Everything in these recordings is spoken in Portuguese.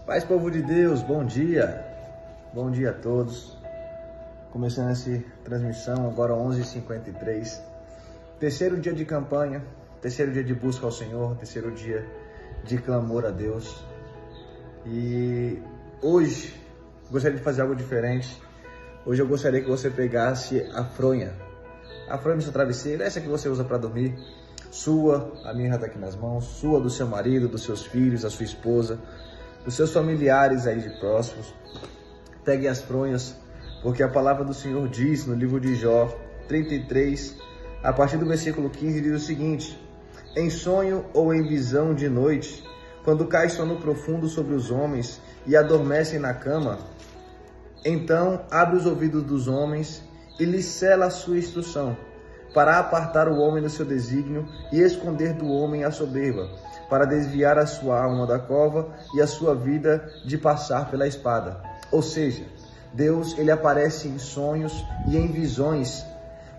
Paz, povo de Deus, bom dia a todos. Começando essa transmissão, agora 11h53, terceiro dia de campanha, terceiro dia de busca ao Senhor, terceiro dia de clamor a Deus. E hoje, gostaria de fazer algo diferente. Hoje eu gostaria que você pegasse a fronha do seu travesseiro, essa que você usa para dormir, sua, a minha está aqui nas mãos, sua, do seu marido, dos seus filhos, da sua esposa, dos seus familiares aí de próximos. Pegue as fronhas, porque a palavra do Senhor diz no livro de Jó 33, a partir do versículo 15, diz o seguinte: em sonho ou em visão de noite, quando cai sono profundo sobre os homens e adormecem na cama, então abre os ouvidos dos homens e lhes cela a sua instrução, para apartar o homem do seu desígnio e esconder do homem a soberba, para desviar a sua alma da cova e a sua vida de passar pela espada. Ou seja, Deus, ele aparece em sonhos e em visões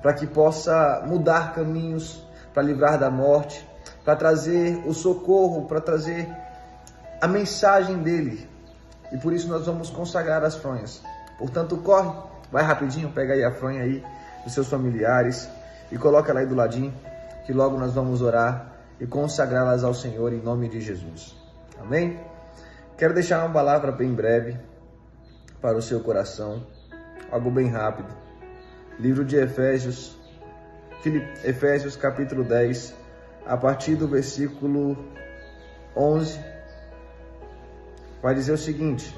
para que possa mudar caminhos, para livrar da morte, para trazer o socorro, para trazer a mensagem dele. E por isso nós vamos consagrar as fronhas. Portanto, corre, vai rapidinho, pega aí a fronha aí dos seus familiares e coloca ela aí do ladinho, que logo nós vamos orar e consagrá-las ao Senhor em nome de Jesus. Amém? Quero deixar uma palavra bem breve para o seu coração, algo bem rápido. Livro de Efésios capítulo 10, a partir do versículo 11, vai dizer o seguinte: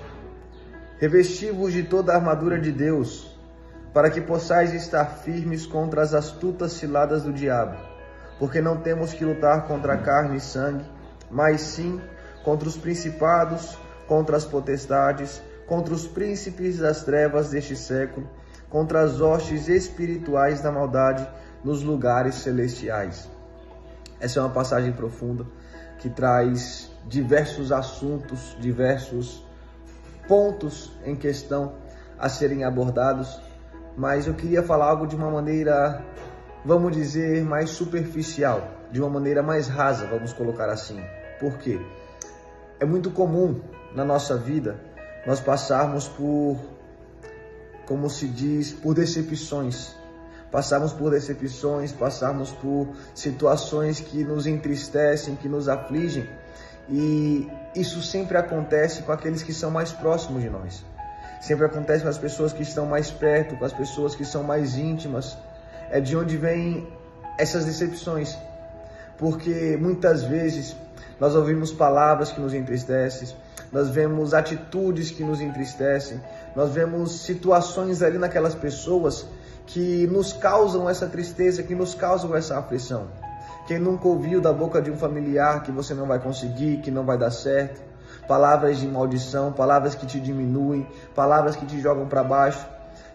revesti-vos de toda a armadura de Deus, para que possais estar firmes contra as astutas ciladas do diabo, porque não temos que lutar contra carne e sangue, mas sim contra os principados, contra as potestades, contra os príncipes das trevas deste século, contra as hostes espirituais da maldade nos lugares celestiais. Essa é uma passagem profunda que traz diversos assuntos, diversos pontos em questão a serem abordados, mas eu queria falar algo de uma maneira, vamos dizer, mais superficial, de uma maneira mais rasa, vamos colocar assim. Por quê? É muito comum na nossa vida nós passarmos por, como se diz, por decepções. Passarmos por decepções, passarmos por situações que nos entristecem, que nos afligem. E isso sempre acontece com aqueles que são mais próximos de nós. Sempre acontece com as pessoas que estão mais perto, com as pessoas que são mais íntimas. É de onde vêm essas decepções. Porque muitas vezes nós ouvimos palavras que nos entristecem, nós vemos atitudes que nos entristecem, nós vemos situações ali naquelas pessoas que nos causam essa tristeza, que nos causam essa aflição. Quem nunca ouviu da boca de um familiar que você não vai conseguir, que não vai dar certo? Palavras de maldição, palavras que te diminuem, palavras que te jogam para baixo.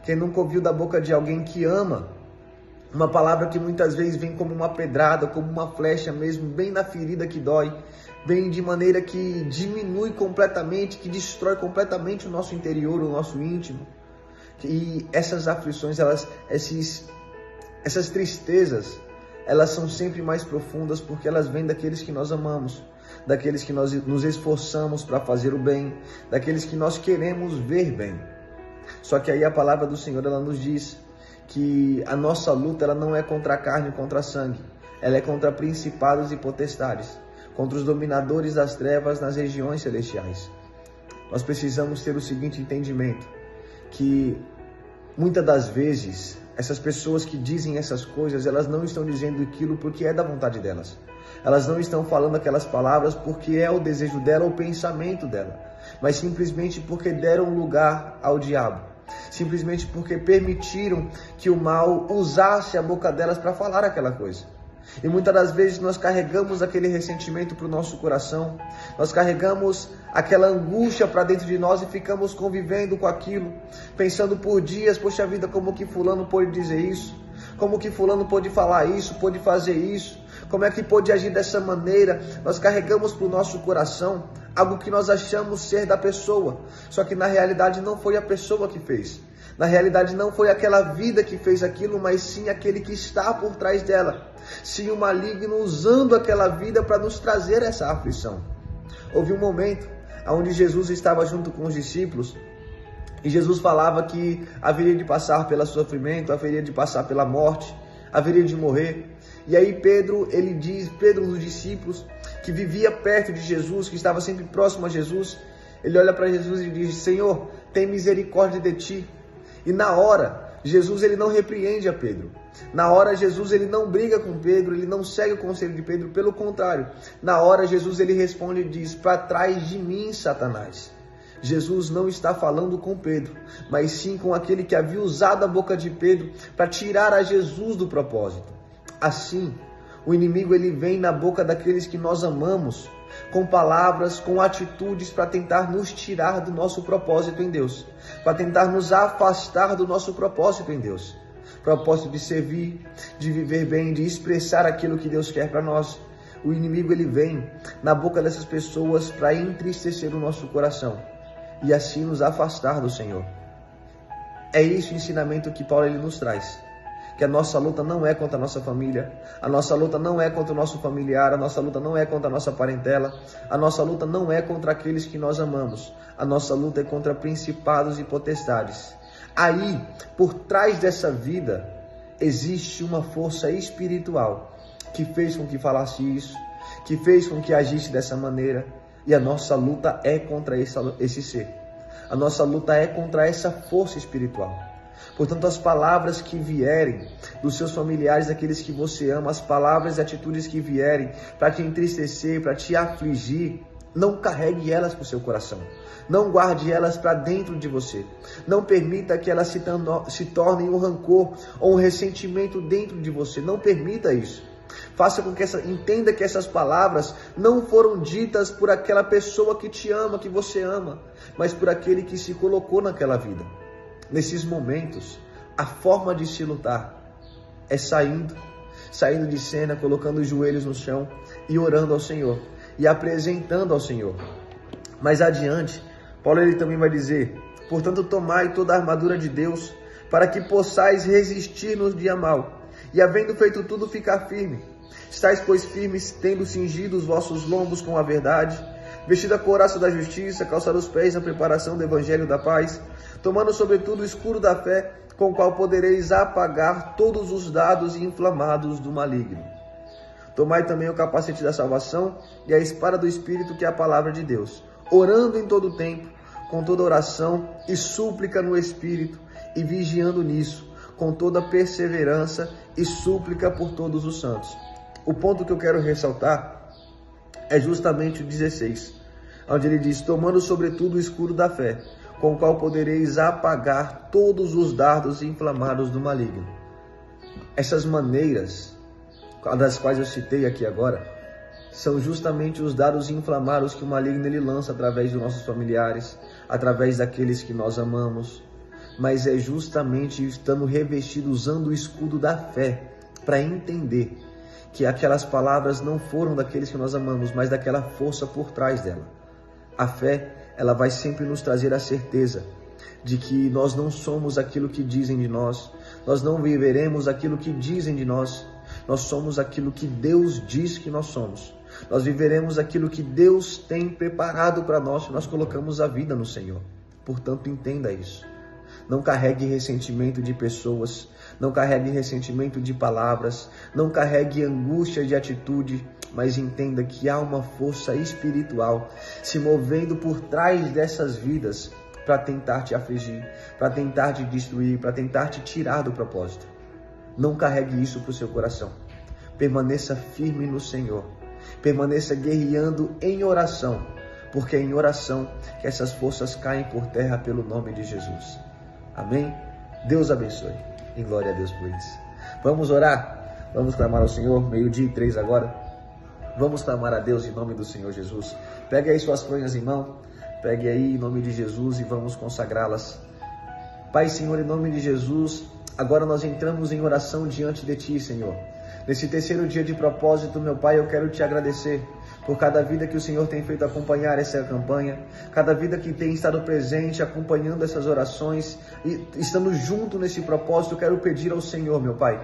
Quem nunca ouviu da boca de alguém que ama? Uma palavra que muitas vezes vem como uma pedrada, como uma flecha mesmo, bem na ferida que dói, bem de maneira que diminui completamente, que destrói completamente o nosso interior, o nosso íntimo. E essas aflições, essas tristezas, elas são sempre mais profundas porque elas vêm daqueles que nós amamos, daqueles que nós nos esforçamos para fazer o bem, daqueles que nós queremos ver bem. Só que aí a palavra do Senhor, ela nos diz que a nossa luta, ela não é contra a carne e contra sangue, ela é contra principados e potestades, contra os dominadores das trevas nas regiões celestiais. Nós precisamos ter o seguinte entendimento, que muitas das vezes essas pessoas que dizem essas coisas, elas não estão dizendo aquilo porque é da vontade delas. Elas não estão falando aquelas palavras porque é o desejo dela, o pensamento dela, mas simplesmente porque deram lugar ao diabo. Simplesmente porque permitiram que o mal usasse a boca delas para falar aquela coisa. E muitas das vezes nós carregamos aquele ressentimento para o nosso coração, nós carregamos aquela angústia para dentro de nós e ficamos convivendo com aquilo, pensando por dias: poxa vida, como que fulano pôde dizer isso? Como que fulano pôde falar isso, pôde fazer isso? Como é que pôde agir dessa maneira? Nós carregamos para o nosso coração algo que nós achamos ser da pessoa, só que na realidade não foi a pessoa que fez. Na realidade não foi aquela vida que fez aquilo, mas sim aquele que está por trás dela. Sim, o maligno usando aquela vida para nos trazer essa aflição. Houve um momento onde Jesus estava junto com os discípulos, e Jesus falava que haveria de passar pelo sofrimento, haveria de passar pela morte, haveria de morrer. E aí Pedro, um dos discípulos, que vivia perto de Jesus, que estava sempre próximo a Jesus, ele olha para Jesus e diz: Senhor, tem misericórdia de ti. E na hora, Jesus ele não repreende a Pedro. Na hora, Jesus ele não briga com Pedro, ele não segue o conselho de Pedro, pelo contrário. Na hora, Jesus ele responde e diz: para trás de mim, Satanás. Jesus não está falando com Pedro, mas sim com aquele que havia usado a boca de Pedro para tirar a Jesus do propósito. Assim, o inimigo ele vem na boca daqueles que nós amamos, com palavras, com atitudes para tentar nos tirar do nosso propósito em Deus, para tentar nos afastar do nosso propósito em Deus. Propósito de servir, de viver bem, de expressar aquilo que Deus quer para nós. O inimigo ele vem na boca dessas pessoas para entristecer o nosso coração e assim nos afastar do Senhor. É esse o ensinamento que Paulo ele nos traz. Que a nossa luta não é contra a nossa família, a nossa luta não é contra o nosso familiar, a nossa luta não é contra a nossa parentela, a nossa luta não é contra aqueles que nós amamos, a nossa luta é contra principados e potestades. Aí, por trás dessa vida, existe uma força espiritual que fez com que falasse isso, que fez com que agisse dessa maneira, e a nossa luta é contra esse ser. A nossa luta é contra essa força espiritual. Portanto, as palavras que vierem dos seus familiares, daqueles que você ama, as palavras e atitudes que vierem para te entristecer, para te afligir, não carregue elas para o seu coração. Não guarde elas para dentro de você. Não permita que elas se tornem um rancor ou um ressentimento dentro de você. Não permita isso. Faça com que entenda que essas palavras não foram ditas por aquela pessoa que te ama, que você ama, mas por aquele que se colocou naquela vida. Nesses momentos, a forma de se lutar é saindo de cena, colocando os joelhos no chão e orando ao Senhor e apresentando ao Senhor. Mais adiante, Paulo ele também vai dizer: portanto, tomai toda a armadura de Deus, para que possais resistir no dia mau, e havendo feito tudo, ficar firme. Estais, pois, firmes, tendo cingido os vossos lombos com a verdade, vestido a couraça da justiça, calçado os pés na preparação do evangelho da paz, tomando sobretudo o escudo da fé, com o qual podereis apagar todos os dardos inflamados do maligno. Tomai também o capacete da salvação e a espada do Espírito, que é a palavra de Deus, orando em todo o tempo, com toda oração e súplica no Espírito, e vigiando nisso, com toda perseverança e súplica por todos os santos. O ponto que eu quero ressaltar é justamente o 16, onde ele diz: tomando sobretudo o escudo da fé, com o qual podereis apagar todos os dardos inflamados do maligno. Essas maneiras, das quais eu citei aqui agora, são justamente os dardos inflamados que o maligno ele lança através dos nossos familiares, através daqueles que nós amamos, mas é justamente estando revestido, usando o escudo da fé, para entender que aquelas palavras não foram daqueles que nós amamos, mas daquela força por trás dela. A fé, ela vai sempre nos trazer a certeza de que nós não somos aquilo que dizem de nós, nós não viveremos aquilo que dizem de nós, nós somos aquilo que Deus diz que nós somos. Nós viveremos aquilo que Deus tem preparado para nós, se nós colocamos a vida no Senhor. Portanto, entenda isso. Não carregue ressentimento de pessoas, não carregue ressentimento de palavras, não carregue angústia de atitude, mas entenda que há uma força espiritual se movendo por trás dessas vidas para tentar te afligir, para tentar te destruir, para tentar te tirar do propósito. Não carregue isso para o seu coração. Permaneça firme no Senhor. Permaneça guerreando em oração, porque é em oração que essas forças caem por terra pelo nome de Jesus. Amém? Deus abençoe. E glória a Deus por isso. Vamos orar? Vamos clamar ao Senhor, 12:03 agora. Vamos clamar a Deus em nome do Senhor Jesus. Pegue aí suas fronhas em mão. Pegue aí em nome de Jesus e vamos consagrá-las. Pai, Senhor, em nome de Jesus, agora nós entramos em oração diante de Ti, Senhor. Nesse terceiro dia de propósito, meu Pai, eu quero Te agradecer, por cada vida que o Senhor tem feito acompanhar essa campanha, cada vida que tem estado presente, acompanhando essas orações e estando junto nesse propósito. Eu quero pedir ao Senhor, meu Pai,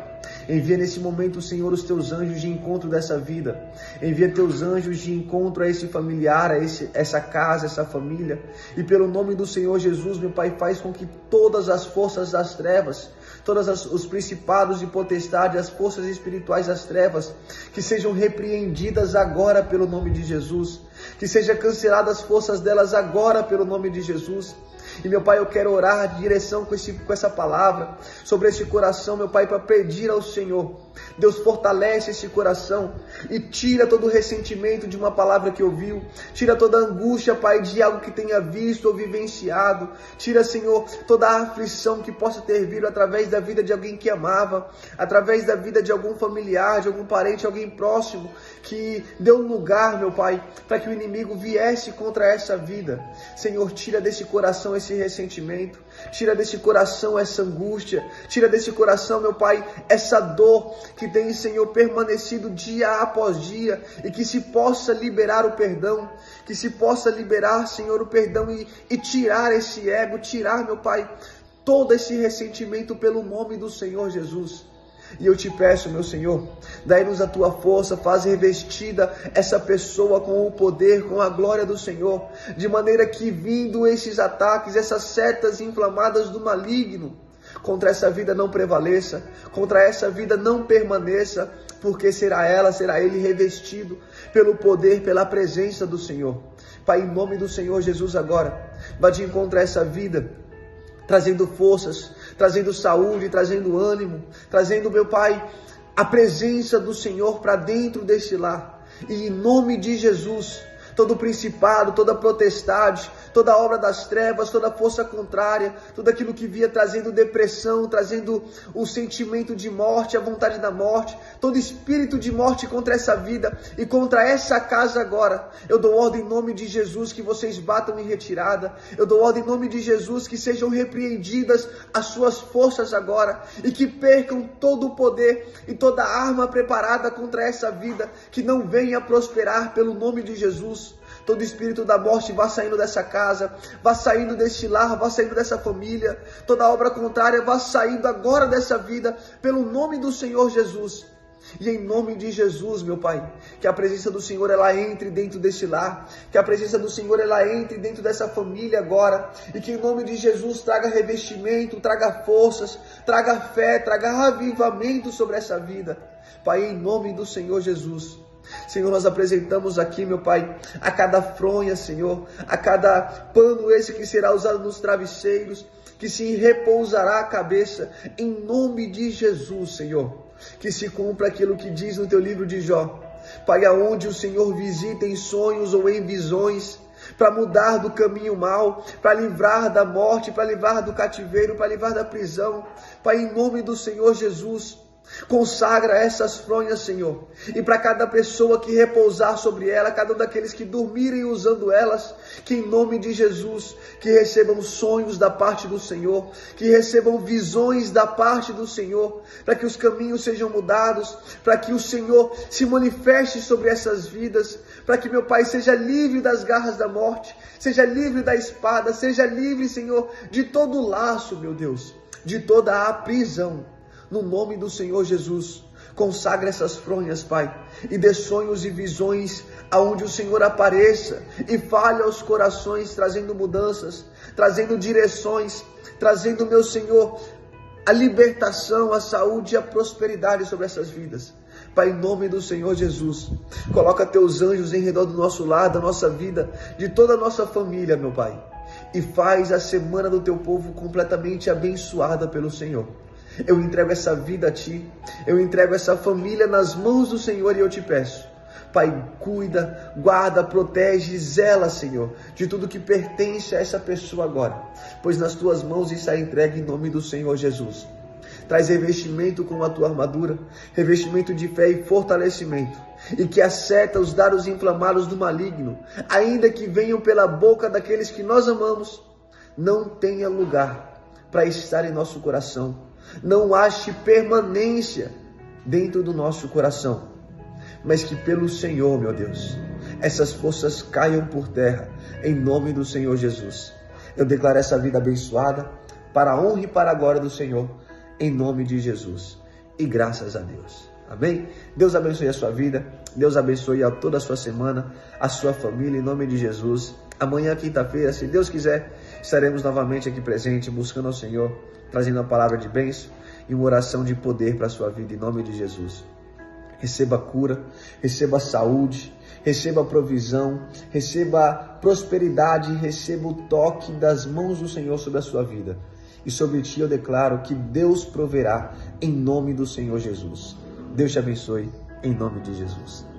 envia nesse momento, Senhor, os teus anjos de encontro dessa vida, envia teus anjos de encontro a esse familiar, a essa casa, essa família, e pelo nome do Senhor Jesus, meu Pai, faz com que todas as forças das trevas, todos os principados e potestades, as forças espirituais das trevas, que sejam repreendidas agora pelo nome de Jesus, que sejam canceladas as forças delas agora pelo nome de Jesus. E meu Pai, eu quero orar em direção com essa palavra, sobre esse coração, meu Pai, para pedir ao Senhor, Deus, fortalece esse coração e tira todo o ressentimento de uma palavra que ouviu, tira toda a angústia, Pai, de algo que tenha visto ou vivenciado, tira, Senhor, toda a aflição que possa ter vindo através da vida de alguém que amava, através da vida de algum familiar, de algum parente, alguém próximo, que deu lugar, meu Pai, para que o inimigo viesse contra essa vida. Senhor, tira desse coração esse ressentimento, tira desse coração essa angústia, tira desse coração, meu Pai, essa dor que tem, Senhor, permanecido dia após dia, e que se possa liberar o perdão, que se possa liberar, Senhor, o perdão e tirar esse ego, tirar, meu Pai, todo esse ressentimento pelo nome do Senhor Jesus. E eu te peço, meu Senhor, dai-nos a tua força, faz revestida essa pessoa com o poder, com a glória do Senhor, de maneira que, vindo esses ataques, essas setas inflamadas do maligno, contra essa vida não prevaleça, contra essa vida não permaneça, porque será ele revestido pelo poder, pela presença do Senhor. Pai, em nome do Senhor Jesus agora, vai de encontro a essa vida, trazendo forças, trazendo saúde, trazendo ânimo, trazendo, meu Pai, a presença do Senhor para dentro deste lar. E em nome de Jesus, todo principado, toda potestade, toda obra das trevas, toda força contrária, tudo aquilo que via trazendo depressão, trazendo o sentimento de morte, a vontade da morte, todo espírito de morte contra essa vida e contra essa casa agora, eu dou ordem em nome de Jesus que vocês batam em retirada, eu dou ordem em nome de Jesus que sejam repreendidas as suas forças agora e que percam todo o poder e toda a arma preparada contra essa vida, que não venha prosperar pelo nome de Jesus. Todo espírito da morte vá saindo dessa casa, vá saindo deste lar, vá saindo dessa família, toda obra contrária vá saindo agora dessa vida, pelo nome do Senhor Jesus. E em nome de Jesus, meu Pai, que a presença do Senhor, ela entre dentro deste lar, que a presença do Senhor, ela entre dentro dessa família agora, e que em nome de Jesus traga revestimento, traga forças, traga fé, traga avivamento sobre essa vida. Pai, em nome do Senhor Jesus. Senhor, nós apresentamos aqui, meu Pai, a cada fronha, Senhor, a cada pano esse que será usado nos travesseiros, que se repousará a cabeça, em nome de Jesus, Senhor, que se cumpra aquilo que diz no teu livro de Jó, Pai, aonde o Senhor visita em sonhos ou em visões, para mudar do caminho mau, para livrar da morte, para livrar do cativeiro, para livrar da prisão, Pai, em nome do Senhor Jesus, consagra essas fronhas, Senhor, e para cada pessoa que repousar sobre ela, cada um daqueles que dormirem usando elas, que em nome de Jesus, que recebam sonhos da parte do Senhor, que recebam visões da parte do Senhor, para que os caminhos sejam mudados, para que o Senhor se manifeste sobre essas vidas, para que meu Pai seja livre das garras da morte, seja livre da espada, seja livre, Senhor, de todo laço, meu Deus, de toda a prisão. No nome do Senhor Jesus, consagra essas fronhas, Pai, e dê sonhos e visões aonde o Senhor apareça e fale aos corações, trazendo mudanças, trazendo direções, trazendo, meu Senhor, a libertação, a saúde e a prosperidade sobre essas vidas. Pai, em nome do Senhor Jesus, coloca teus anjos em redor do nosso lar, da nossa vida, de toda a nossa família, meu Pai, e faz a semana do teu povo completamente abençoada pelo Senhor. Eu entrego essa vida a Ti, eu entrego essa família nas mãos do Senhor e eu te peço, Pai, cuida, guarda, protege, zela, Senhor, de tudo que pertence a essa pessoa agora, pois nas Tuas mãos está entregue em nome do Senhor Jesus. Traz revestimento com a Tua armadura, revestimento de fé e fortalecimento, e que as setas, os dardos inflamados do maligno, ainda que venham pela boca daqueles que nós amamos, não tenha lugar para estar em nosso coração. Não ache permanência dentro do nosso coração, mas que pelo Senhor, meu Deus, essas forças caiam por terra, em nome do Senhor Jesus. Eu declaro essa vida abençoada, para a honra e para a glória do Senhor, em nome de Jesus. E graças a Deus. Amém? Deus abençoe a sua vida, Deus abençoe a toda a sua semana, a sua família, em nome de Jesus. Amanhã, quinta-feira, se Deus quiser, estaremos novamente aqui presente, buscando ao Senhor, trazendo a palavra de bênção e uma oração de poder para a sua vida, em nome de Jesus. Receba cura, receba saúde, receba provisão, receba prosperidade, receba o toque das mãos do Senhor sobre a sua vida. E sobre ti eu declaro que Deus proverá em nome do Senhor Jesus. Deus te abençoe em nome de Jesus.